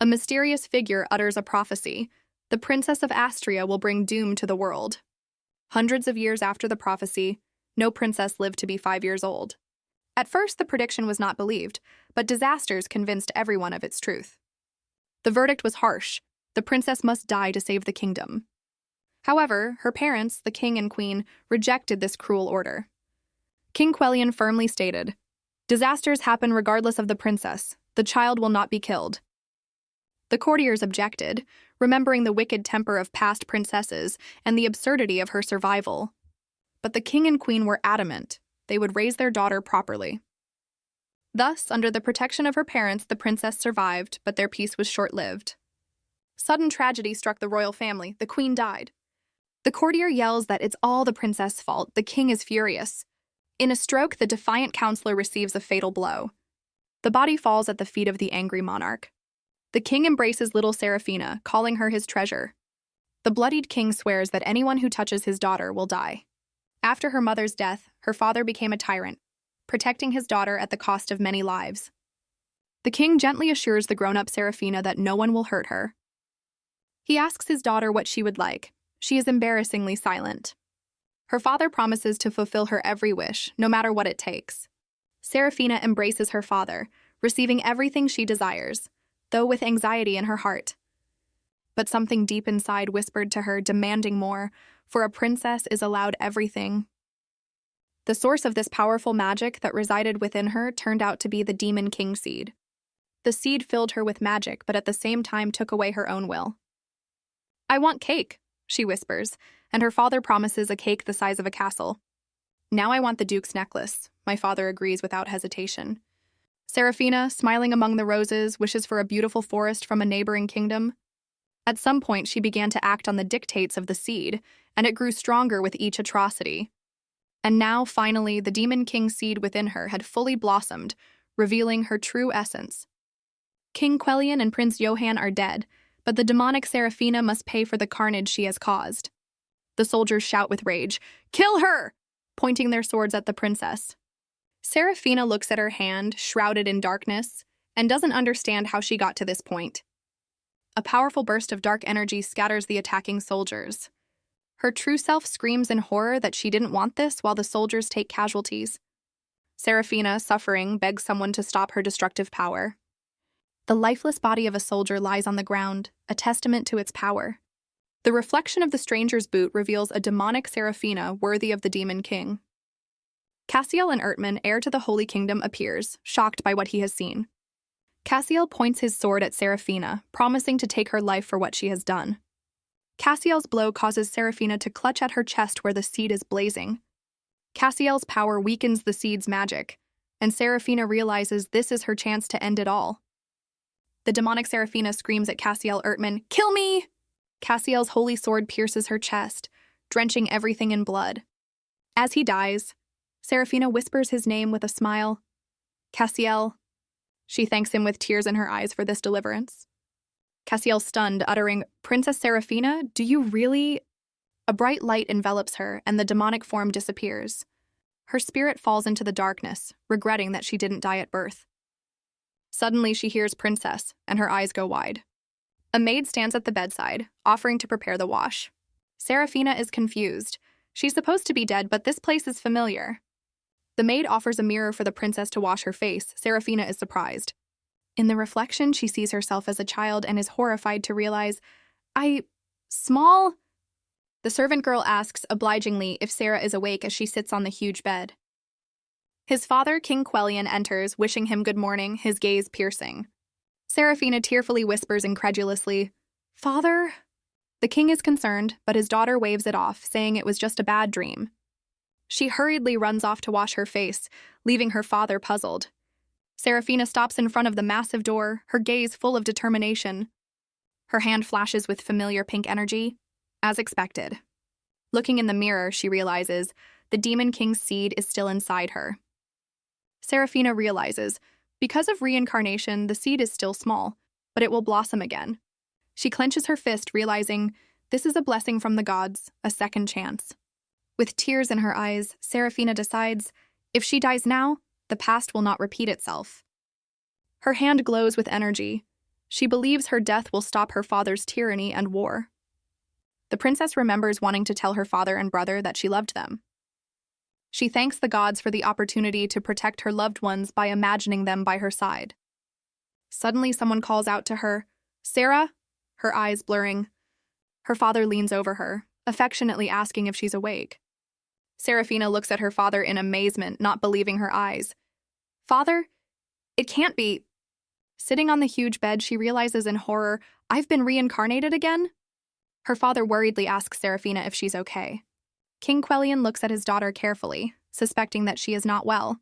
A mysterious figure utters a prophecy. The princess of Astria will bring doom to the world. Hundreds of years after the prophecy, no princess lived to be 5 years old. At first, the prediction was not believed, but disasters convinced everyone of its truth. The verdict was harsh. The princess must die to save the kingdom. However, her parents, the king and queen, rejected this cruel order. King Quellion firmly stated, "Disasters happen regardless of the princess. The child will not be killed." The courtiers objected, remembering the wicked temper of past princesses and the absurdity of her survival. But the king and queen were adamant they would raise their daughter properly. Thus, under the protection of her parents, the princess survived, but their peace was short-lived. Sudden tragedy struck the royal family. The queen died. The courtier yells that it's all the princess' fault. The king is furious. In a stroke, the defiant counselor receives a fatal blow. The body falls at the feet of the angry monarch. The king embraces little Seraphina, calling her his treasure. The bloodied king swears that anyone who touches his daughter will die. After her mother's death, her father became a tyrant, protecting his daughter at the cost of many lives. The king gently assures the grown-up Seraphina that no one will hurt her. He asks his daughter what she would like. She is embarrassingly silent. Her father promises to fulfill her every wish, no matter what it takes. Seraphina embraces her father, receiving everything she desires, though with anxiety in her heart. But something deep inside whispered to her, demanding more, for a princess is allowed everything. The source of this powerful magic that resided within her turned out to be the Demon King seed. The seed filled her with magic, but at the same time took away her own will. "I want cake," she whispers, and her father promises a cake the size of a castle. "Now I want the duke's necklace," my father agrees without hesitation. Seraphina, smiling among the roses, wishes for a beautiful forest from a neighboring kingdom. At some point, she began to act on the dictates of the seed, and it grew stronger with each atrocity. And now, finally, the Demon King seed within her had fully blossomed, revealing her true essence. King Quellion and Prince Johann are dead, but the demonic Seraphina must pay for the carnage she has caused. The soldiers shout with rage, "Kill her!" pointing their swords at the princess. Seraphina looks at her hand, shrouded in darkness, and doesn't understand how she got to this point. A powerful burst of dark energy scatters the attacking soldiers. Her true self screams in horror that she didn't want this while the soldiers take casualties. Seraphina, suffering, begs someone to stop her destructive power. The lifeless body of a soldier lies on the ground, a testament to its power. The reflection of the stranger's boot reveals a demonic Seraphina worthy of the Demon King. Cassiel and Ertman, heir to the Holy Kingdom, appears, shocked by what he has seen. Cassiel points his sword at Seraphina, promising to take her life for what she has done. Cassiel's blow causes Seraphina to clutch at her chest where the seed is blazing. Cassiel's power weakens the seed's magic, and Seraphina realizes this is her chance to end it all. The demonic Seraphina screams at Cassiel Ertman, "Kill me!" Cassiel's holy sword pierces her chest, drenching everything in blood. As he dies, Seraphina whispers his name with a smile. "Cassiel." She thanks him with tears in her eyes for this deliverance. Cassiel, stunned, uttering, "Princess Seraphina, do you really—" A bright light envelops her, and the demonic form disappears. Her spirit falls into the darkness, regretting that she didn't die at birth. Suddenly, she hears "Princess," and her eyes go wide. A maid stands at the bedside, offering to prepare the wash. Seraphina is confused. She's supposed to be dead, but this place is familiar. The maid offers a mirror for the princess to wash her face. Seraphina is surprised. In the reflection, she sees herself as a child and is horrified to realize, small? The servant girl asks obligingly if Sarah is awake as she sits on the huge bed. His father, King Quellion, enters, wishing him good morning, his gaze piercing. Seraphina tearfully whispers incredulously, "Father?" The king is concerned, but his daughter waves it off, saying it was just a bad dream. She hurriedly runs off to wash her face, leaving her father puzzled. Seraphina stops in front of the massive door, her gaze full of determination. Her hand flashes with familiar pink energy, as expected. Looking in the mirror, she realizes the Demon King's seed is still inside her. Seraphina realizes, because of reincarnation, the seed is still small, but it will blossom again. She clenches her fist, realizing this is a blessing from the gods, a second chance. With tears in her eyes, Seraphina decides, if she dies now, the past will not repeat itself. Her hand glows with energy. She believes her death will stop her father's tyranny and war. The princess remembers wanting to tell her father and brother that she loved them. She thanks the gods for the opportunity to protect her loved ones by imagining them by her side. Suddenly, someone calls out to her, "Sarah?" her eyes blurring. Her father leans over her, affectionately asking if she's awake. Serafina looks at her father in amazement, not believing her eyes. "Father? It can't be." Sitting on the huge bed, she realizes in horror, "I've been reincarnated again?" Her father worriedly asks Serafina if she's okay. King Quellion looks at his daughter carefully, suspecting that she is not well.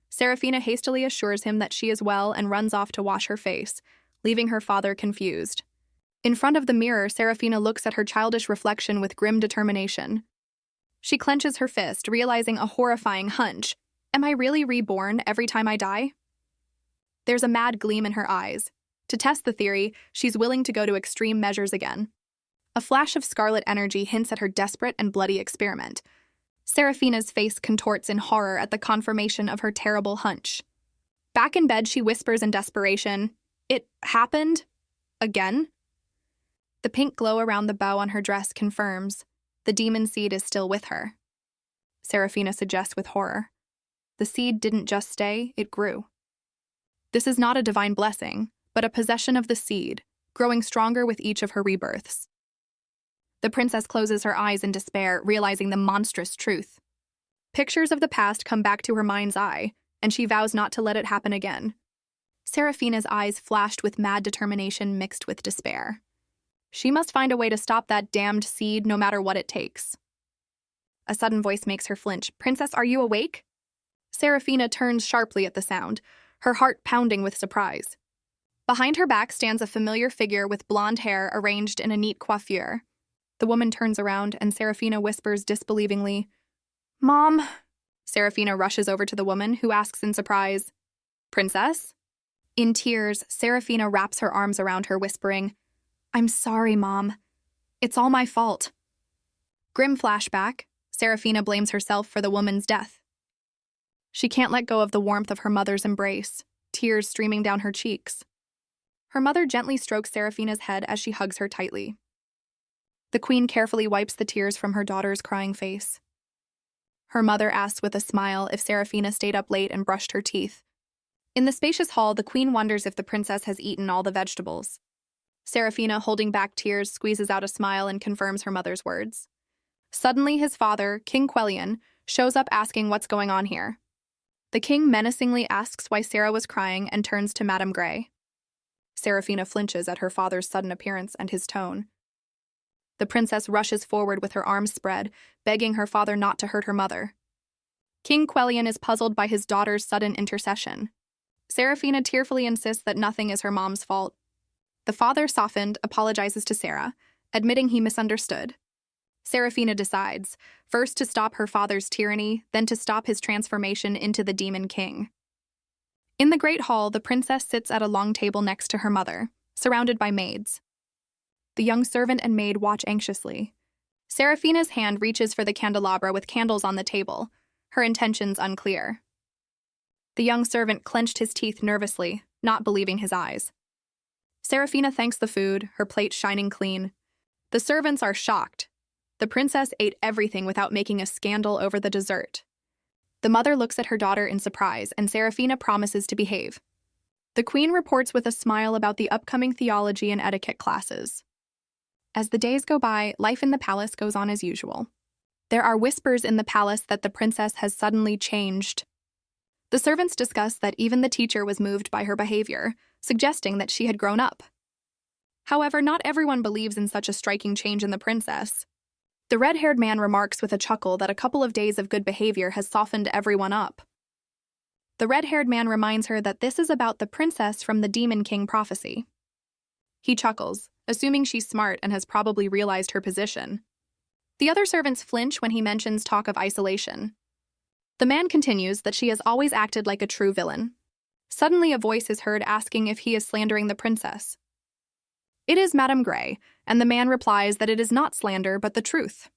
Serafina hastily assures him that she is well and runs off to wash her face, leaving her father confused. In front of the mirror, Serafina looks at her childish reflection with grim determination. She clenches her fist, realizing a horrifying hunch. Am I really reborn every time I die? There's a mad gleam in her eyes. To test the theory, she's willing to go to extreme measures again. A flash of scarlet energy hints at her desperate and bloody experiment. Serafina's face contorts in horror at the confirmation of her terrible hunch. Back in bed, she whispers in desperation, "It happened? Again?" The pink glow around the bow on her dress confirms the demon seed is still with her. Serafina suggests with horror, "The seed didn't just stay, it grew." This is not a divine blessing, but a possession of the seed, growing stronger with each of her rebirths. The princess closes her eyes in despair, realizing the monstrous truth. Pictures of the past come back to her mind's eye, and she vows not to let it happen again. Serafina's eyes flashed with mad determination mixed with despair. She must find a way to stop that damned seed no matter what it takes. A sudden voice makes her flinch. "Princess, are you awake?" Serafina turns sharply at the sound, her heart pounding with surprise. Behind her back stands a familiar figure with blonde hair arranged in a neat coiffure. The woman turns around, and Serafina whispers disbelievingly, "Mom." Serafina rushes over to the woman, who asks in surprise, "Princess?" In tears, Serafina wraps her arms around her, whispering, "I'm sorry, Mom. It's all my fault." Grim flashback, Serafina blames herself for the woman's death. She can't let go of the warmth of her mother's embrace, tears streaming down her cheeks. Her mother gently strokes Serafina's head as she hugs her tightly. The queen carefully wipes the tears from her daughter's crying face. Her mother asks with a smile if Serafina stayed up late and brushed her teeth. In the spacious hall, the queen wonders if the princess has eaten all the vegetables. Serafina, holding back tears, squeezes out a smile and confirms her mother's words. Suddenly, his father, King Quellion, shows up asking what's going on here. The king menacingly asks why Sarah was crying and turns to Madame Grey. Serafina flinches at her father's sudden appearance and his tone. The princess rushes forward with her arms spread, begging her father not to hurt her mother. King Quellion is puzzled by his daughter's sudden intercession. Serafina tearfully insists that nothing is her mom's fault. The father, softened, apologizes to Sarah, admitting he misunderstood. Serafina decides, first to stop her father's tyranny, then to stop his transformation into the demon king. In the great hall, the princess sits at a long table next to her mother, surrounded by maids. The young servant and maid watch anxiously. Serafina's hand reaches for the candelabra with candles on the table, her intentions unclear. The young servant clenched his teeth nervously, not believing his eyes. Serafina thanks the food, her plate shining clean. The servants are shocked. The princess ate everything without making a scandal over the dessert. The mother looks at her daughter in surprise, and Serafina promises to behave. The queen reports with a smile about the upcoming theology and etiquette classes. As the days go by, life in the palace goes on as usual. There are whispers in the palace that the princess has suddenly changed. The servants discuss that even the teacher was moved by her behavior, suggesting that she had grown up. However, not everyone believes in such a striking change in the princess. The red-haired man remarks with a chuckle that a couple of days of good behavior has softened everyone up. The red-haired man reminds her that this is about the princess from the Demon King prophecy. He chuckles, assuming she's smart and has probably realized her position. The other servants flinch when he mentions talk of isolation. The man continues that she has always acted like a true villain. Suddenly a voice is heard asking if he is slandering the princess. It is Madame Grey, and the man replies that it is not slander but the truth.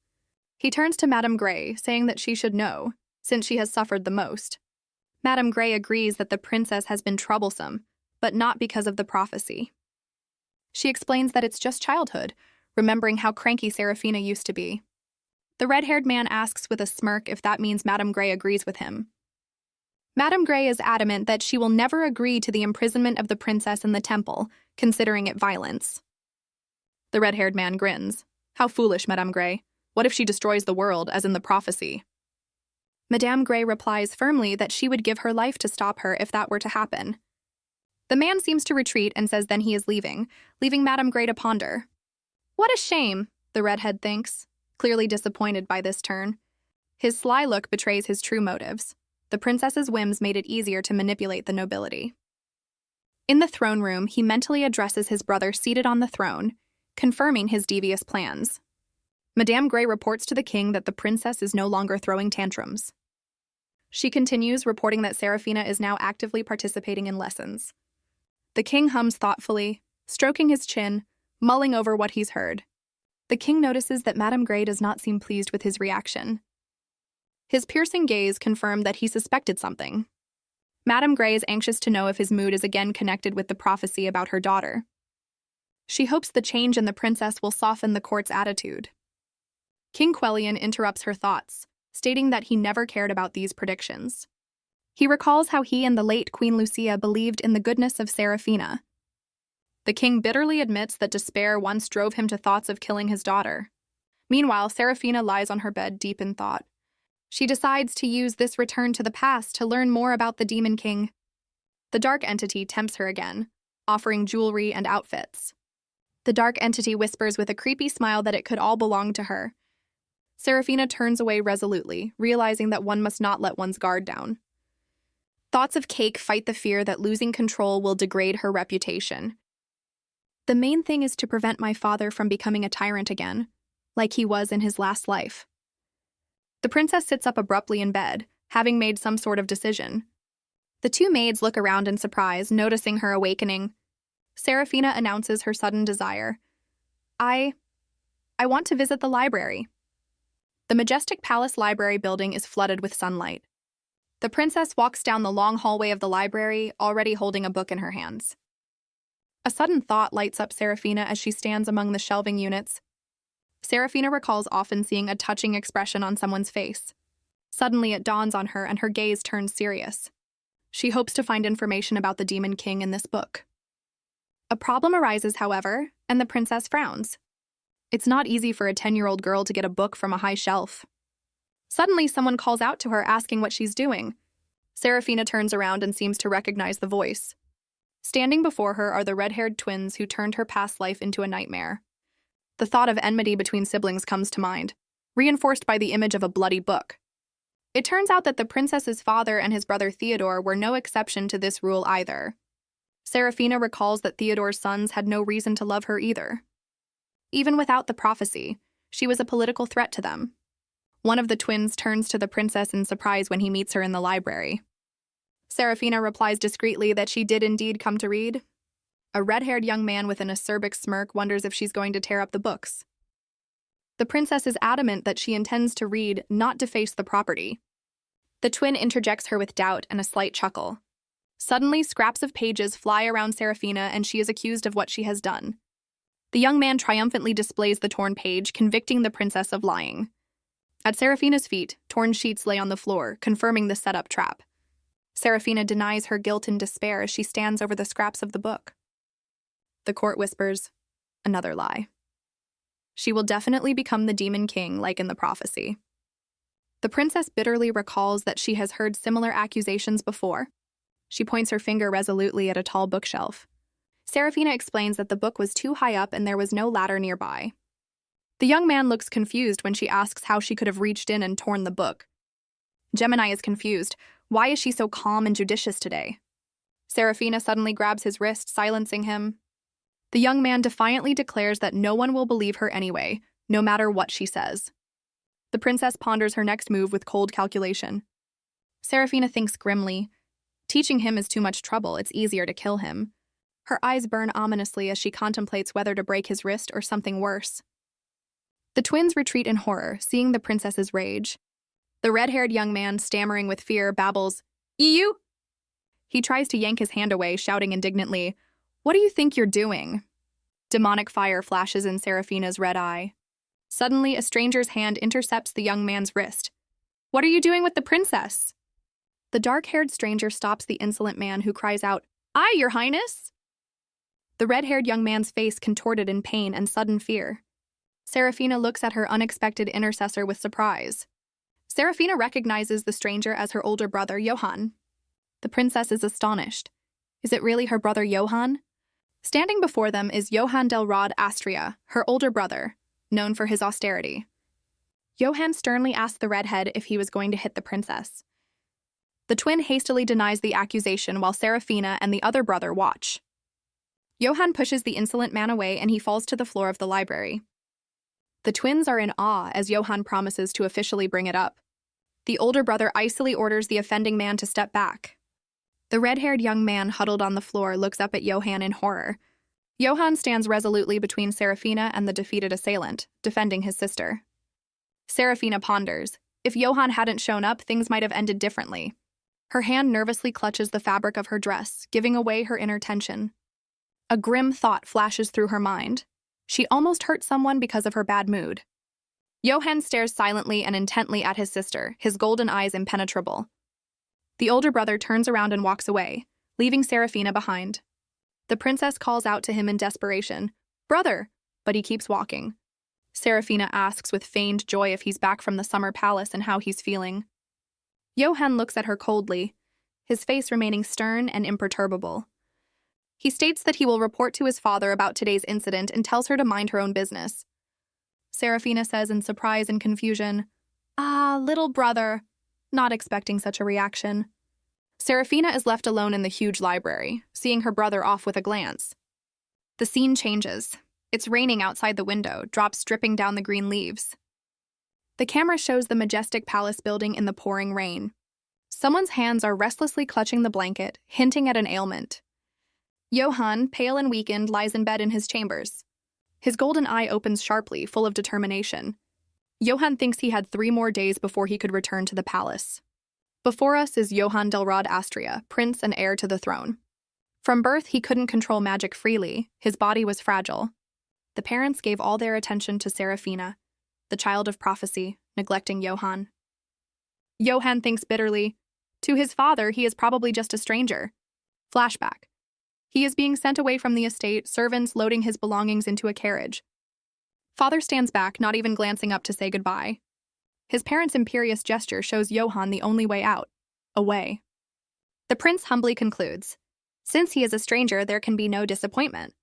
He turns to Madame Grey, saying that she should know, since she has suffered the most. Madame Grey agrees that the princess has been troublesome, but not because of the prophecy. She explains that it's just childhood, remembering how cranky Serafina used to be. The red-haired man asks with a smirk if that means Madame Grey agrees with him. Madame Grey is adamant that she will never agree to the imprisonment of the princess in the temple, considering it violence. The red-haired man grins. How foolish, Madame Grey. What if she destroys the world, as in the prophecy? Madame Grey replies firmly that she would give her life to stop her if that were to happen. The man seems to retreat and says then he is leaving Madame Grey to ponder. What a shame, the redhead thinks, clearly disappointed by this turn. His sly look betrays his true motives. The princess's whims made it easier to manipulate the nobility. In the throne room, he mentally addresses his brother seated on the throne, confirming his devious plans. Madame Grey reports to the king that the princess is no longer throwing tantrums. She continues, reporting that Serafina is now actively participating in lessons. The king hums thoughtfully, stroking his chin, mulling over what he's heard. The king notices that Madame Grey does not seem pleased with his reaction. His piercing gaze confirmed that he suspected something. Madame Grey is anxious to know if his mood is again connected with the prophecy about her daughter. She hopes the change in the princess will soften the court's attitude. King Quellion interrupts her thoughts, stating that he never cared about these predictions. He recalls how he and the late Queen Lucia believed in the goodness of Serafina. The king bitterly admits that despair once drove him to thoughts of killing his daughter. Meanwhile, Serafina lies on her bed deep in thought. She decides to use this return to the past to learn more about the Demon King. The dark entity tempts her again, offering jewelry and outfits. The dark entity whispers with a creepy smile that it could all belong to her. Serafina turns away resolutely, realizing that one must not let one's guard down. Thoughts of cake fight the fear that losing control will degrade her reputation. The main thing is to prevent my father from becoming a tyrant again, like he was in his last life. The princess sits up abruptly in bed, having made some sort of decision. The two maids look around in surprise, noticing her awakening. Serafina announces her sudden desire. I want to visit the library. The majestic palace library building is flooded with sunlight. The princess walks down the long hallway of the library, already holding a book in her hands. A sudden thought lights up Serafina as she stands among the shelving units. Serafina recalls often seeing a touching expression on someone's face. Suddenly it dawns on her and her gaze turns serious. She hopes to find information about the Demon King in this book. A problem arises, however, and the princess frowns. It's not easy for a 10-year-old girl to get a book from a high shelf. Suddenly, someone calls out to her asking what she's doing. Serafina turns around and seems to recognize the voice. Standing before her are the red-haired twins who turned her past life into a nightmare. The thought of enmity between siblings comes to mind, reinforced by the image of a bloody book. It turns out that the princess's father and his brother Theodore were no exception to this rule either. Serafina recalls that Theodore's sons had no reason to love her either. Even without the prophecy, she was a political threat to them. One of the twins turns to the princess in surprise when he meets her in the library. Serafina replies discreetly that she did indeed come to read. A red-haired young man with an acerbic smirk wonders if she's going to tear up the books. The princess is adamant that she intends to read, not deface the property. The twin interjects her with doubt and a slight chuckle. Suddenly, scraps of pages fly around Serafina and she is accused of what she has done. The young man triumphantly displays the torn page, convicting the princess of lying. At Serafina's feet, torn sheets lay on the floor, confirming the set-up trap. Serafina denies her guilt in despair as she stands over the scraps of the book. The court whispers, another lie. She will definitely become the Demon King, like in the prophecy. The princess bitterly recalls that she has heard similar accusations before. She points her finger resolutely at a tall bookshelf. Serafina explains that the book was too high up and there was no ladder nearby. The young man looks confused when she asks how she could have reached in and torn the book. Gemini is confused. Why is she so calm and judicious today? Serafina suddenly grabs his wrist, silencing him. The young man defiantly declares that no one will believe her anyway, no matter what she says. The princess ponders her next move with cold calculation. Serafina thinks grimly. Teaching him is too much trouble, it's easier to kill him. Her eyes burn ominously as she contemplates whether to break his wrist or something worse. The twins retreat in horror, seeing the princess's rage. The red-haired young man, stammering with fear, babbles, "You?" He tries to yank his hand away, shouting indignantly, "What do you think you're doing?" Demonic fire flashes in Serafina's red eye. Suddenly, a stranger's hand intercepts the young man's wrist. "What are you doing with the princess?" The dark-haired stranger stops the insolent man, who cries out, "Aye, your highness!" The red-haired young man's face contorted in pain and sudden fear. Serafina looks at her unexpected intercessor with surprise. Serafina recognizes the stranger as her older brother, Johann. The princess is astonished. Is it really her brother Johann? Standing before them is Johann del Rod Astria, her older brother, known for his austerity. Johann sternly asked the redhead if he was going to hit the princess. The twin hastily denies the accusation while Serafina and the other brother watch. Johann pushes the insolent man away and he falls to the floor of the library. The twins are in awe as Johann promises to officially bring it up. The older brother icily orders the offending man to step back. The red-haired young man huddled on the floor looks up at Johann in horror. Johann stands resolutely between Serafina and the defeated assailant, defending his sister. Serafina ponders. If Johann hadn't shown up, things might have ended differently. Her hand nervously clutches the fabric of her dress, giving away her inner tension. A grim thought flashes through her mind. She almost hurt someone because of her bad mood. Johann stares silently and intently at his sister, his golden eyes impenetrable. The older brother turns around and walks away, leaving Serafina behind. The princess calls out to him in desperation, "Brother!" but he keeps walking. Serafina asks with feigned joy if he's back from the summer palace and how he's feeling. Johann looks at her coldly, his face remaining stern and imperturbable. He states that he will report to his father about today's incident and tells her to mind her own business. Serafina says in surprise and confusion, "Ah, little brother," not expecting such a reaction. Serafina is left alone in the huge library, seeing her brother off with a glance. The scene changes. It's raining outside the window, drops dripping down the green leaves. The camera shows the majestic palace building in the pouring rain. Someone's hands are restlessly clutching the blanket, hinting at an ailment. Johann, pale and weakened, lies in bed in his chambers. His golden eye opens sharply, full of determination. Johann thinks he had 3 more days before he could return to the palace. Before us is Johann del Rod Astria, prince and heir to the throne. From birth, he couldn't control magic freely. His body was fragile. The parents gave all their attention to Serafina, the child of prophecy, neglecting Johann. Johann thinks bitterly. To his father, he is probably just a stranger. Flashback. He is being sent away from the estate, servants loading his belongings into a carriage. Father stands back, not even glancing up to say goodbye. His parents' imperious gesture shows Johann the only way out. Away. The prince humbly concludes. Since he is a stranger, there can be no disappointment.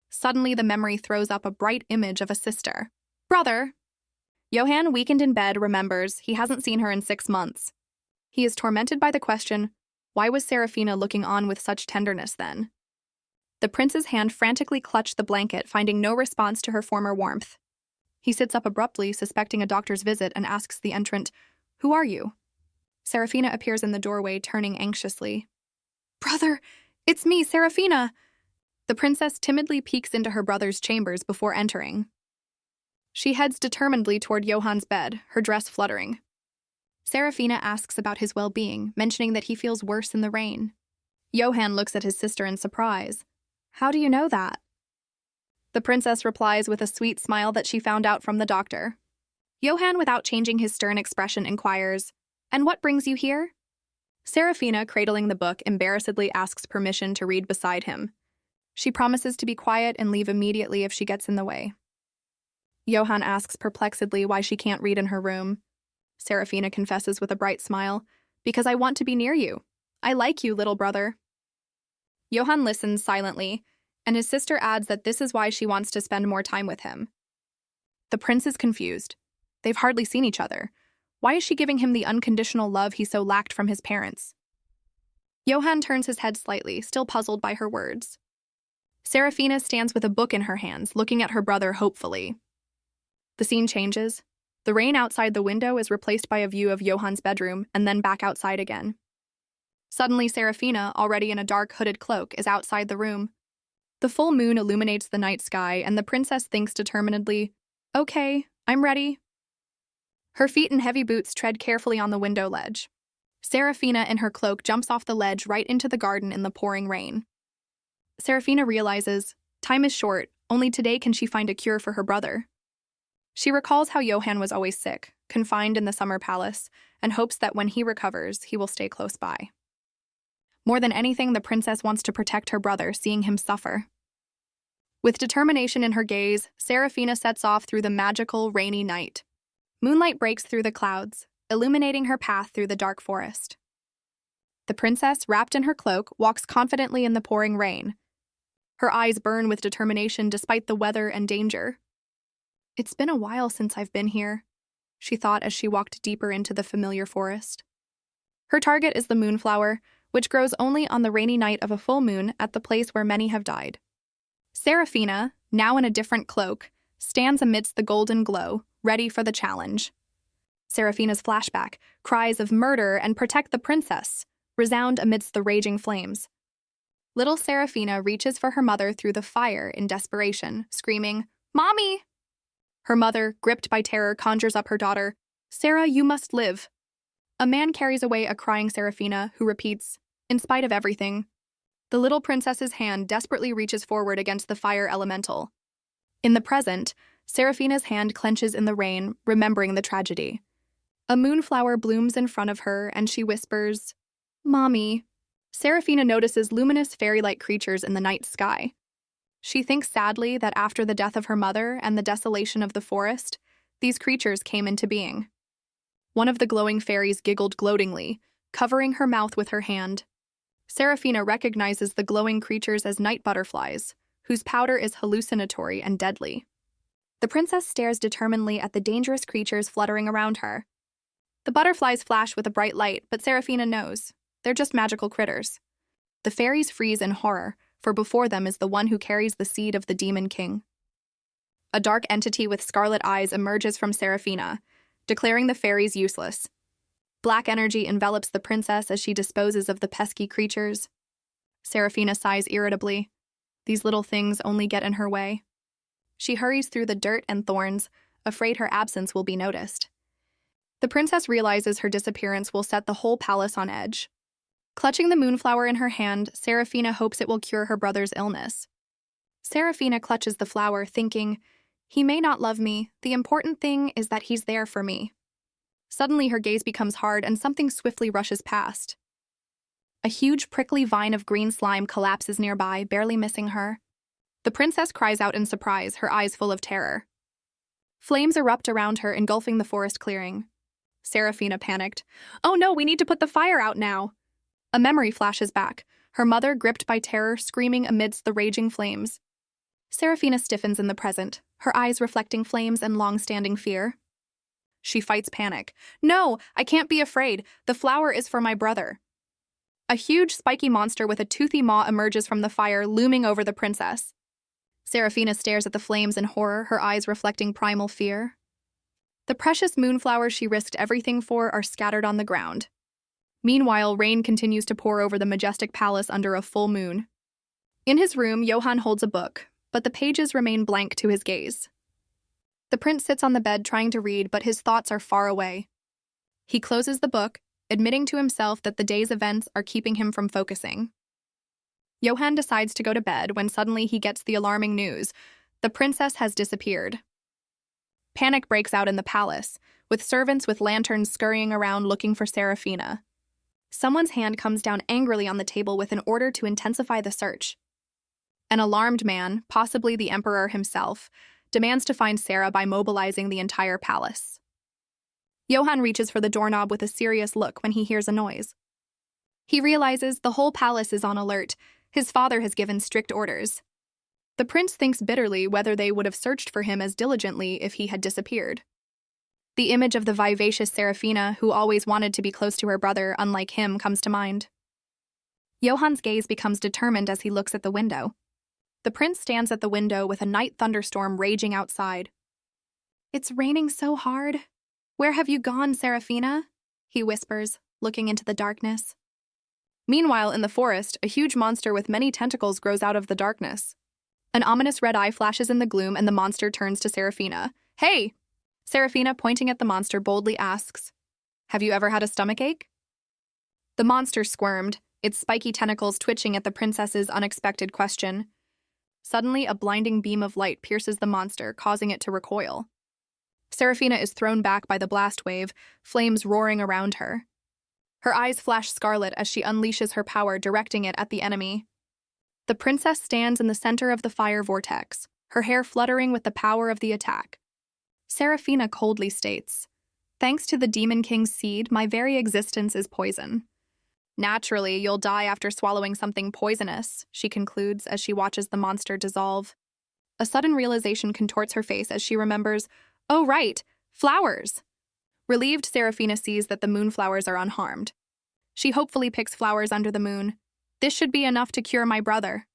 Suddenly, the memory throws up a bright image of a sister. "Brother!" Johann, weakened in bed, remembers he hasn't seen her in 6 months. He is tormented by the question, why was Serafina looking on with such tenderness then? The prince's hand frantically clutched the blanket, finding no response to her former warmth. He sits up abruptly, suspecting a doctor's visit, and asks the entrant, "Who are you?" Serafina appears in the doorway, turning anxiously. "Brother, it's me, Serafina!" The princess timidly peeks into her brother's chambers before entering. She heads determinedly toward Johann's bed, her dress fluttering. Serafina asks about his well-being, mentioning that he feels worse in the rain. Johann looks at his sister in surprise. "How do you know that?" The princess replies with a sweet smile that she found out from the doctor. Johann, without changing his stern expression, inquires, "And what brings you here?" Serafina, cradling the book, embarrassedly asks permission to read beside him. She promises to be quiet and leave immediately if she gets in the way. Johann asks perplexedly why she can't read in her room. Serafina confesses with a bright smile, "Because I want to be near you. I like you, little brother." Johann listens silently, and his sister adds that this is why she wants to spend more time with him. The prince is confused. They've hardly seen each other. Why is she giving him the unconditional love he so lacked from his parents? Johann turns his head slightly, still puzzled by her words. Serafina stands with a book in her hands, looking at her brother hopefully. The scene changes. The rain outside the window is replaced by a view of Johann's bedroom, and then back outside again. Suddenly, Serafina, already in a dark hooded cloak, is outside the room. The full moon illuminates the night sky, and the princess thinks determinedly, "Okay, I'm ready." Her feet in heavy boots tread carefully on the window ledge. Serafina, in her cloak, jumps off the ledge right into the garden in the pouring rain. Serafina realizes, time is short, Only today can she find a cure for her brother. She recalls how Johann was always sick, confined in the summer palace, and hopes that when he recovers, he will stay close by. More than anything, the princess wants to protect her brother, seeing him suffer. With determination in her gaze, Serafina sets off through the magical, rainy night. Moonlight breaks through the clouds, illuminating her path through the dark forest. The princess, wrapped in her cloak, walks confidently in the pouring rain. Her eyes burn with determination despite the weather and danger. "It's been a while since I've been here," she thought as she walked deeper into the familiar forest. Her target is the moonflower, which grows only on the rainy night of a full moon at the place where many have died. Serafina, now in a different cloak, stands amidst the golden glow, ready for the challenge. Serafina's flashback, cries of murder and protect the princess, resound amidst the raging flames. Little Serafina reaches for her mother through the fire in desperation, screaming, "Mommy!" Her mother, gripped by terror, conjures up her daughter, "Sarah, you must live." A man carries away a crying Serafina, who repeats, "In spite of everything." The little princess's hand desperately reaches forward against the fire elemental. In the present, Serafina's hand clenches in the rain, remembering the tragedy. A moonflower blooms in front of her, and she whispers, "Mommy." Serafina notices luminous fairy-like creatures in the night sky. She thinks sadly that after the death of her mother and the desolation of the forest, these creatures came into being. One of the glowing fairies giggled gloatingly, covering her mouth with her hand. Serafina recognizes the glowing creatures as night butterflies, whose powder is hallucinatory and deadly. The princess stares determinedly at the dangerous creatures fluttering around her. The butterflies flash with a bright light, but Serafina knows. They're just magical critters. The fairies freeze in horror, for before them is the one who carries the seed of the Demon King. A dark entity with scarlet eyes emerges from Serafina, declaring the fairies useless. Black energy envelops the princess as she disposes of the pesky creatures. Serafina sighs irritably. These little things only get in her way. She hurries through the dirt and thorns, afraid her absence will be noticed. The princess realizes her disappearance will set the whole palace on edge. Clutching the moonflower in her hand, Serafina hopes it will cure her brother's illness. Serafina clutches the flower, thinking, "He may not love me. The important thing is that he's there for me." Suddenly, her gaze becomes hard and something swiftly rushes past. A huge prickly vine of green slime collapses nearby, barely missing her. The princess cries out in surprise, her eyes full of terror. Flames erupt around her, engulfing the forest clearing. Serafina panicked. "Oh no, we need to put the fire out now." A memory flashes back, her mother gripped by terror, screaming amidst the raging flames. Serafina stiffens in the present, her eyes reflecting flames and long-standing fear. She fights panic. "No, I can't be afraid. The flower is for my brother." A huge, spiky monster with a toothy maw emerges from the fire, looming over the princess. Serafina stares at the flames in horror, her eyes reflecting primal fear. The precious moonflowers she risked everything for are scattered on the ground. Meanwhile, rain continues to pour over the majestic palace under a full moon. In his room, Johann holds a book, but the pages remain blank to his gaze. The prince sits on the bed trying to read, but his thoughts are far away. He closes the book, admitting to himself that the day's events are keeping him from focusing. Johann decides to go to bed when suddenly he gets the alarming news. The princess has disappeared. Panic breaks out in the palace, with servants with lanterns scurrying around looking for Serafina. Someone's hand comes down angrily on the table with an order to intensify the search. An alarmed man, possibly the emperor himself, demands to find Sarah by mobilizing the entire palace. Johann reaches for the doorknob with a serious look when he hears a noise. He realizes the whole palace is on alert. His father has given strict orders. The prince thinks bitterly whether they would have searched for him as diligently if he had disappeared. The image of the vivacious Serafina, who always wanted to be close to her brother, unlike him, comes to mind. Johann's gaze becomes determined as he looks at the window. The prince stands at the window with a night thunderstorm raging outside. "It's raining so hard. Where have you gone, Serafina?" he whispers, looking into the darkness. Meanwhile, in the forest, a huge monster with many tentacles grows out of the darkness. An ominous red eye flashes in the gloom and the monster turns to Serafina. "Hey!" Serafina, pointing at the monster, boldly asks, "Have you ever had a stomachache?" The monster squirmed, its spiky tentacles twitching at the princess's unexpected question. Suddenly, a blinding beam of light pierces the monster, causing it to recoil. Serafina is thrown back by the blast wave, flames roaring around her. Her eyes flash scarlet as she unleashes her power, directing it at the enemy. The princess stands in the center of the fire vortex, her hair fluttering with the power of the attack. Serafina coldly states, "Thanks to the Demon King's seed, my very existence is poison." "Naturally, you'll die after swallowing something poisonous," she concludes as she watches the monster dissolve. A sudden realization contorts her face as she remembers, "Oh right, flowers!" Relieved, Serafina sees that the moonflowers are unharmed. She hopefully picks flowers under the moon. "This should be enough to cure my brother."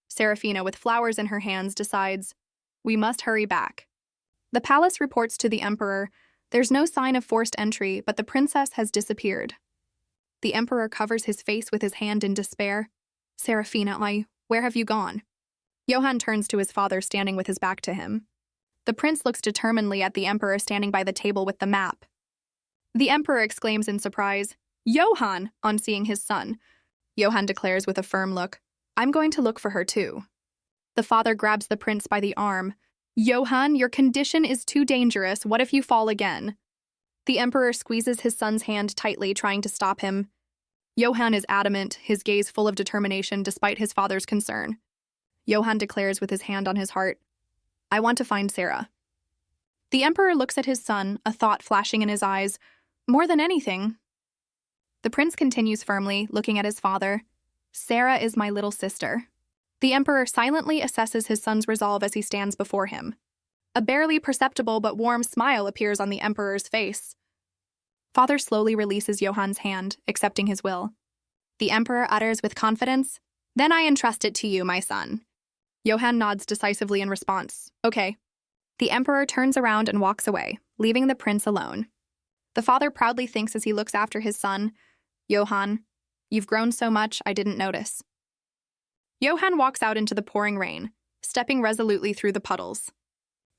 Serafina, with flowers in her hands, decides, "We must hurry back." The palace reports to the emperor. There's no sign of forced entry, but the princess has disappeared. The emperor covers his face with his hand in despair. "Serafina, where have you gone?" Johann turns to his father, standing with his back to him. The prince looks determinedly at the emperor standing by the table with the map. The emperor exclaims in surprise, "Johann!" on seeing his son. Johann declares with a firm look, "I'm going to look for her too." The father grabs the prince by the arm. "Johann, your condition is too dangerous. What if you fall again?" The emperor squeezes his son's hand tightly, trying to stop him. Johann is adamant, his gaze full of determination despite his father's concern. Johann declares with his hand on his heart, "I want to find Sarah." The emperor looks at his son, a thought flashing in his eyes. "More than anything." The prince continues firmly, looking at his father. "Sarah is my little sister." The emperor silently assesses his son's resolve as he stands before him. A barely perceptible but warm smile appears on the emperor's face. Father slowly releases Johann's hand, accepting his will. The emperor utters with confidence, "Then I entrust it to you, my son." Johann nods decisively in response. "Okay." The emperor turns around and walks away, leaving the prince alone. The father proudly thinks as he looks after his son, "Johann, you've grown so much I didn't notice." Johann walks out into the pouring rain, stepping resolutely through the puddles.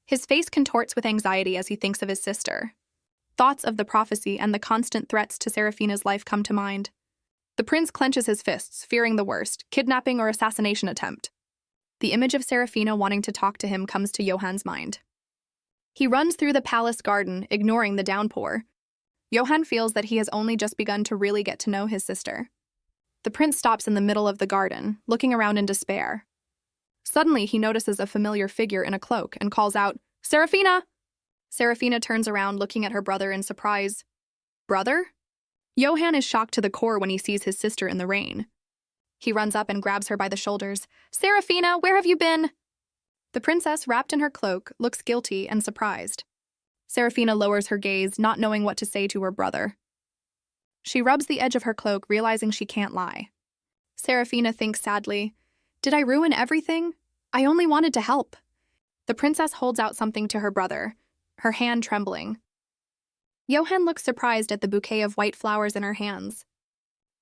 His face contorts with anxiety as he thinks of his sister. Thoughts of the prophecy and the constant threats to Serafina's life come to mind. The prince clenches his fists, fearing the worst, kidnapping or assassination attempt. The image of Serafina wanting to talk to him comes to Johann's mind. He runs through the palace garden, ignoring the downpour. Johann feels that he has only just begun to really get to know his sister. The prince stops in the middle of the garden, looking around in despair. Suddenly, he notices a familiar figure in a cloak and calls out, "Serafina!" Serafina turns around, looking at her brother in surprise. "Brother?" Johann is shocked to the core when he sees his sister in the rain. He runs up and grabs her by the shoulders. "Serafina, where have you been?" The princess, wrapped in her cloak, looks guilty and surprised. Serafina lowers her gaze, not knowing what to say to her brother. She rubs the edge of her cloak, realizing she can't lie. Serafina thinks sadly, "Did I ruin everything? I only wanted to help." The princess holds out something to her brother, her hand trembling. Johann looks surprised at the bouquet of white flowers in her hands.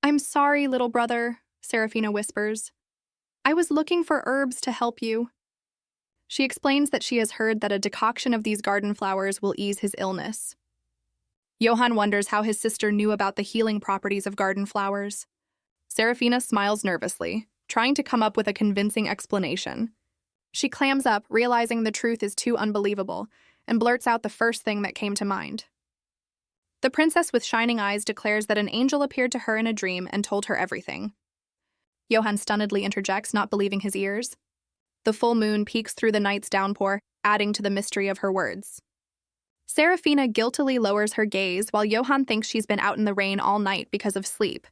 "I'm sorry, little brother," Serafina whispers. "I was looking for herbs to help you." She explains that she has heard that a decoction of these garden flowers will ease his illness. Johann wonders how his sister knew about the healing properties of garden flowers. Serafina smiles nervously, trying to come up with a convincing explanation. She clams up, realizing the truth is too unbelievable, and blurts out the first thing that came to mind. The princess with shining eyes declares that an angel appeared to her in a dream and told her everything. Johann stunnedly interjects, not believing his ears. The full moon peeks through the night's downpour, adding to the mystery of her words. Serafina guiltily lowers her gaze while Johann thinks she's been out in the rain all night because of sleep.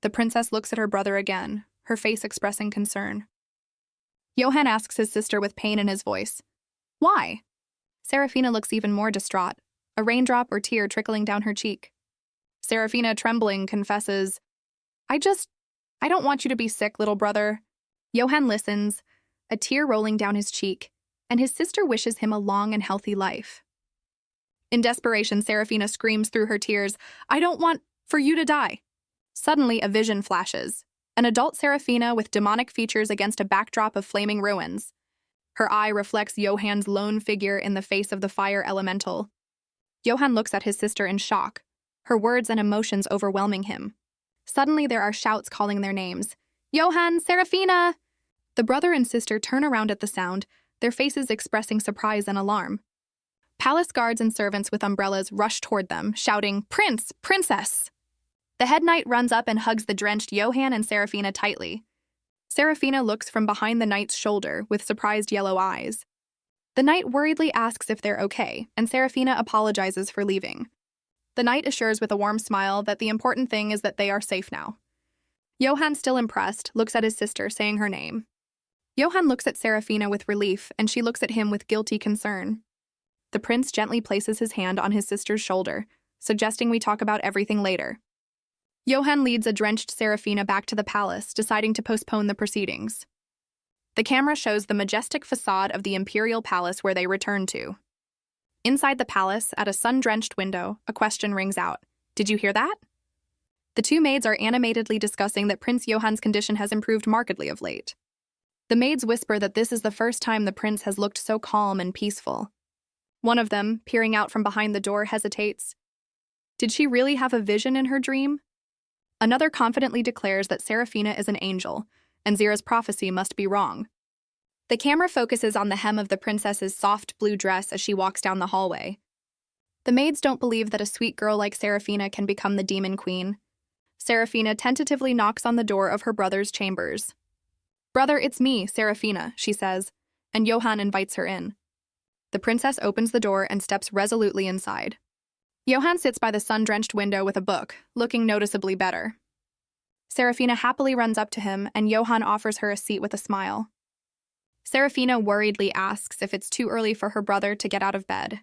The princess looks at her brother again, her face expressing concern. Johann asks his sister with pain in his voice, "Why?" Serafina looks even more distraught, a raindrop or tear trickling down her cheek. Serafina, trembling, confesses, I don't want you to be sick, little brother." Johann listens, a tear rolling down his cheek, and his sister wishes him a long and healthy life. In desperation, Serafina screams through her tears, "I don't want for you to die." Suddenly, a vision flashes, an adult Serafina with demonic features against a backdrop of flaming ruins. Her eye reflects Johann's lone figure in the face of the fire elemental. Johann looks at his sister in shock, her words and emotions overwhelming him. Suddenly, there are shouts calling their names. "Johann! Serafina!" The brother and sister turn around at the sound, their faces expressing surprise and alarm. Palace guards and servants with umbrellas rush toward them, shouting, "Prince! Princess!" The head knight runs up and hugs the drenched Johann and Serafina tightly. Serafina looks from behind the knight's shoulder with surprised yellow eyes. The knight worriedly asks if they're okay, and Serafina apologizes for leaving. The knight assures with a warm smile that the important thing is that they are safe now. Johann, still impressed, looks at his sister, saying her name. Johann looks at Serafina with relief, and she looks at him with guilty concern. The prince gently places his hand on his sister's shoulder, suggesting we talk about everything later. Johann leads a drenched Serafina back to the palace, deciding to postpone the proceedings. The camera shows the majestic facade of the imperial palace where they return to. Inside the palace, at a sun-drenched window, a question rings out. Did you hear that? The two maids are animatedly discussing that Prince Johann's condition has improved markedly of late. The maids whisper that this is the first time the prince has looked so calm and peaceful. One of them, peering out from behind the door, hesitates. Did she really have a vision in her dream? Another confidently declares that Serafina is an angel, and Zira's prophecy must be wrong. The camera focuses on the hem of the princess's soft blue dress as she walks down the hallway. The maids don't believe that a sweet girl like Serafina can become the demon queen. Serafina tentatively knocks on the door of her brother's chambers. "Brother, it's me, Serafina," she says, and Johann invites her in. The princess opens the door and steps resolutely inside. Johann sits by the sun-drenched window with a book, looking noticeably better. Serafina happily runs up to him, and Johann offers her a seat with a smile. Serafina worriedly asks if it's too early for her brother to get out of bed.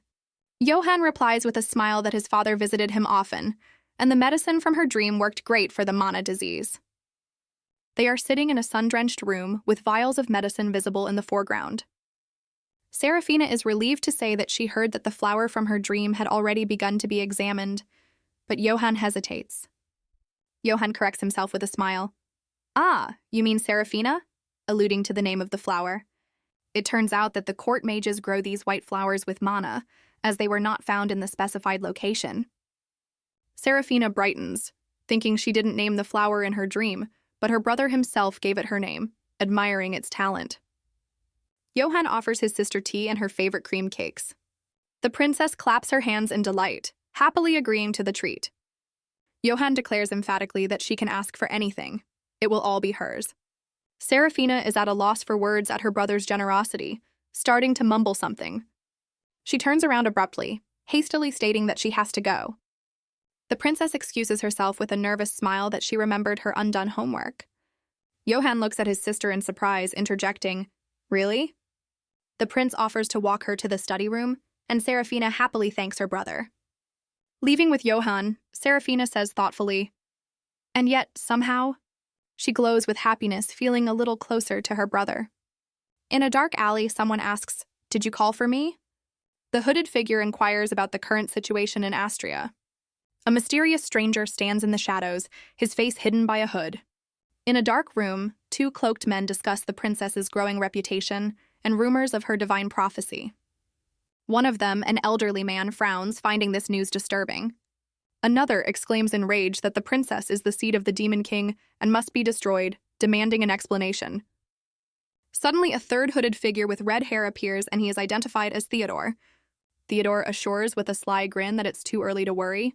Johann replies with a smile that his father visited him often, and the medicine from her dream worked great for the Manhwa disease. They are sitting in a sun-drenched room with vials of medicine visible in the foreground. Serafina is relieved to say that she heard that the flower from her dream had already begun to be examined, but Johann hesitates. Johann corrects himself with a smile. "Ah, you mean Serafina?" alluding to the name of the flower. It turns out that the court mages grow these white flowers with mana, as they were not found in the specified location. Serafina brightens, thinking she didn't name the flower in her dream, but her brother himself gave it her name, admiring its talent. Johann offers his sister tea and her favorite cream cakes. The princess claps her hands in delight, happily agreeing to the treat. Johann declares emphatically that she can ask for anything. It will all be hers. Serafina is at a loss for words at her brother's generosity, starting to mumble something. She turns around abruptly, hastily stating that she has to go. The princess excuses herself with a nervous smile that she remembered her undone homework. Johann looks at his sister in surprise, interjecting, "Really?" The prince offers to walk her to the study room, and Serafina happily thanks her brother. Leaving with Johann, Serafina says thoughtfully, "And yet, somehow," she glows with happiness, feeling a little closer to her brother. In a dark alley, someone asks, "Did you call for me?" The hooded figure inquires about the current situation in Astria. A mysterious stranger stands in the shadows, his face hidden by a hood. In a dark room, two cloaked men discuss the princess's growing reputation and rumors of her divine prophecy. One of them, an elderly man, frowns, finding this news disturbing. Another exclaims in rage that the princess is the seed of the Demon King and must be destroyed, demanding an explanation. Suddenly, a third hooded figure with red hair appears, and he is identified as Theodore. Theodore assures with a sly grin that it's too early to worry.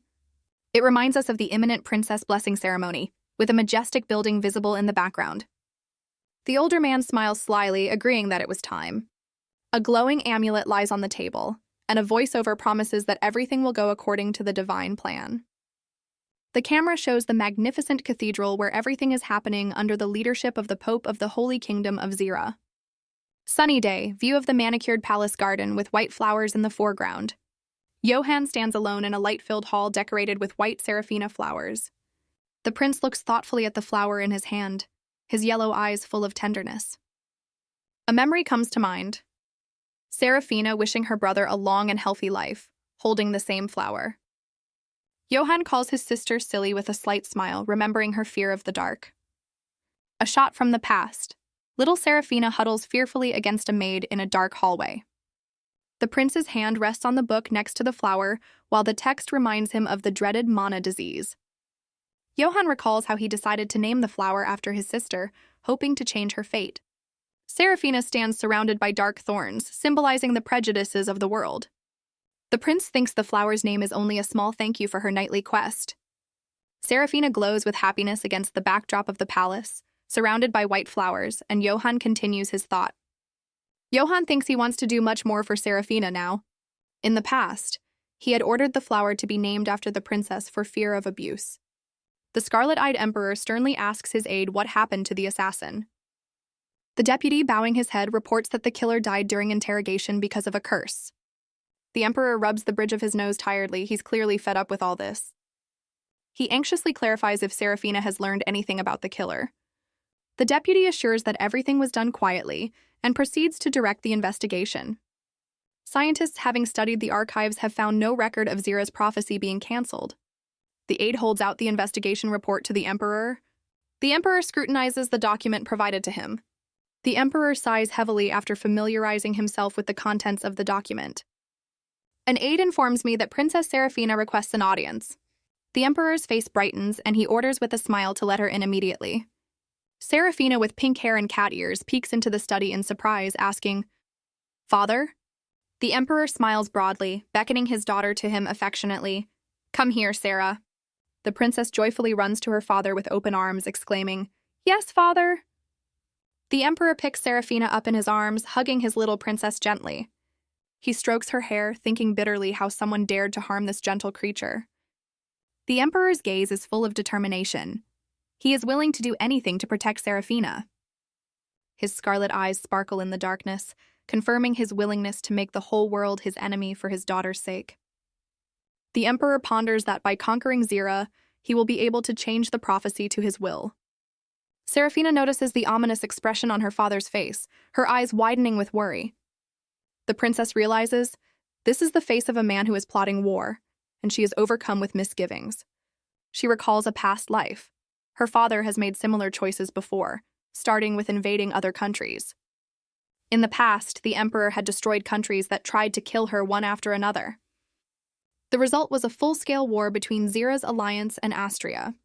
It reminds us of the imminent princess blessing ceremony, with a majestic building visible in the background. The older man smiles slyly, agreeing that it was time. A glowing amulet lies on the table, and a voiceover promises that everything will go according to the divine plan. The camera shows the magnificent cathedral where everything is happening under the leadership of the Pope of the Holy Kingdom of Zira. Sunny day, view of the manicured palace garden with white flowers in the foreground. Johann stands alone in a light-filled hall decorated with white Serafina flowers. The prince looks thoughtfully at the flower in his hand, his yellow eyes full of tenderness. A memory comes to mind. Serafina wishing her brother a long and healthy life, holding the same flower. Johann calls his sister silly with a slight smile, remembering her fear of the dark. A shot from the past. Little Serafina huddles fearfully against a maid in a dark hallway. The prince's hand rests on the book next to the flower, while the text reminds him of the dreaded Manhwa disease. Johann recalls how he decided to name the flower after his sister, hoping to change her fate. Seraphina stands surrounded by dark thorns, symbolizing the prejudices of the world. The prince thinks the flower's name is only a small thank you for her nightly quest. Seraphina glows with happiness against the backdrop of the palace, surrounded by white flowers, and Johann continues his thought. Johann thinks he wants to do much more for Seraphina now. In the past, he had ordered the flower to be named after the princess for fear of abuse. The scarlet-eyed emperor sternly asks his aide what happened to the assassin. The deputy, bowing his head, reports that the killer died during interrogation because of a curse. The emperor rubs the bridge of his nose tiredly. He's clearly fed up with all this. He anxiously clarifies if Seraphina has learned anything about the killer. The deputy assures that everything was done quietly and proceeds to direct the investigation. Scientists, having studied the archives, have found no record of Zira's prophecy being cancelled. The aide holds out the investigation report to the emperor. The emperor scrutinizes the document provided to him. The emperor sighs heavily after familiarizing himself with the contents of the document. An aide informs me that Princess Seraphina requests an audience. The emperor's face brightens, and he orders with a smile to let her in immediately. Seraphina, with pink hair and cat ears, peeks into the study in surprise, asking, "Father?" The emperor smiles broadly, beckoning his daughter to him affectionately. "Come here, Sarah." The princess joyfully runs to her father with open arms, exclaiming, "Yes, father!" The emperor picks Seraphina up in his arms, hugging his little princess gently. He strokes her hair, thinking bitterly how someone dared to harm this gentle creature. The emperor's gaze is full of determination. He is willing to do anything to protect Seraphina. His scarlet eyes sparkle in the darkness, confirming his willingness to make the whole world his enemy for his daughter's sake. The emperor ponders that by conquering Zira, he will be able to change the prophecy to his will. Seraphina notices the ominous expression on her father's face, her eyes widening with worry. The princess realizes this is the face of a man who is plotting war, and she is overcome with misgivings. She recalls a past life. Her father has made similar choices before, starting with invading other countries. In the past, the emperor had destroyed countries that tried to kill her one after another. The result was a full-scale war between Zira's alliance and Astria.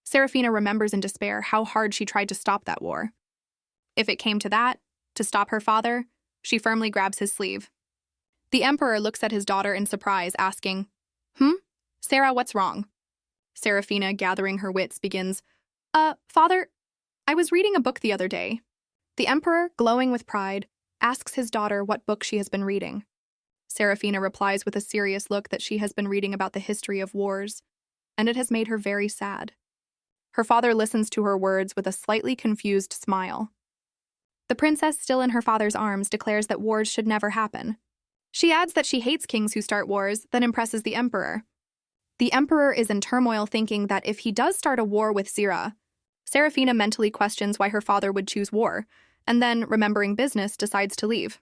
Seraphina remembers in despair how hard she tried to stop that war. If it came to that, to stop her father, she firmly grabs his sleeve. The emperor looks at his daughter in surprise, asking, Sarah, what's wrong?" Seraphina, gathering her wits, begins, Father, I was reading a book the other day." The emperor, glowing with pride, asks his daughter what book she has been reading. Seraphina replies with a serious look that she has been reading about the history of wars, and it has made her very sad. Her father listens to her words with a slightly confused smile. The princess, still in her father's arms, declares that wars should never happen. She adds that she hates kings who start wars, then impresses the emperor. The emperor is in turmoil, thinking that if he does start a war with Zira, Seraphina mentally questions why her father would choose war, and then, remembering business, decides to leave.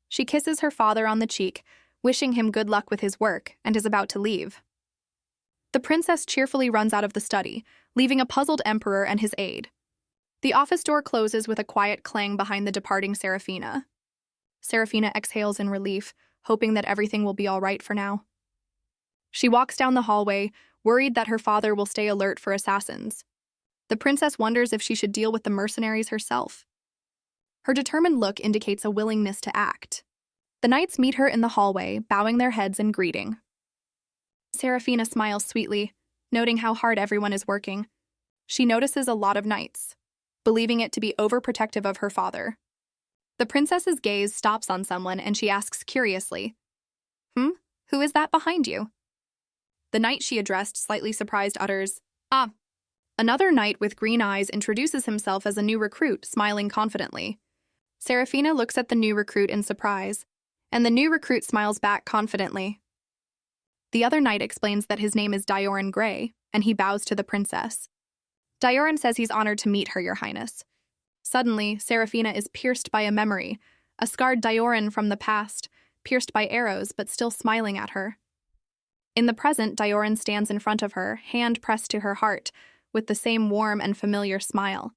She kisses her father on the cheek, wishing him good luck with his work, and is about to leave. The princess cheerfully runs out of the study, leaving a puzzled emperor and his aide. The office door closes with a quiet clang behind the departing Seraphina. Seraphina exhales in relief, hoping that everything will be all right for now. She walks down the hallway, worried that her father will stay alert for assassins. The princess wonders if she should deal with the mercenaries herself. Her determined look indicates a willingness to act. The knights meet her in the hallway, bowing their heads in greeting. Seraphina smiles sweetly, noting how hard everyone is working. She notices a lot of knights, believing it to be overprotective of her father. The princess's gaze stops on someone, and she asks curiously, Who is that behind you?" The knight she addressed, slightly surprised, utters, "Ah." Another knight with green eyes introduces himself as a new recruit, smiling confidently. Seraphina looks at the new recruit in surprise, and the new recruit smiles back confidently. The other knight explains that his name is Dioran Gray, and he bows to the princess. Dioran says he's honored to meet her, Your Highness. Suddenly, Seraphina is pierced by a memory, a scarred Dioran from the past, pierced by arrows but still smiling at her. In the present, Dioran stands in front of her, hand pressed to her heart, with the same warm and familiar smile.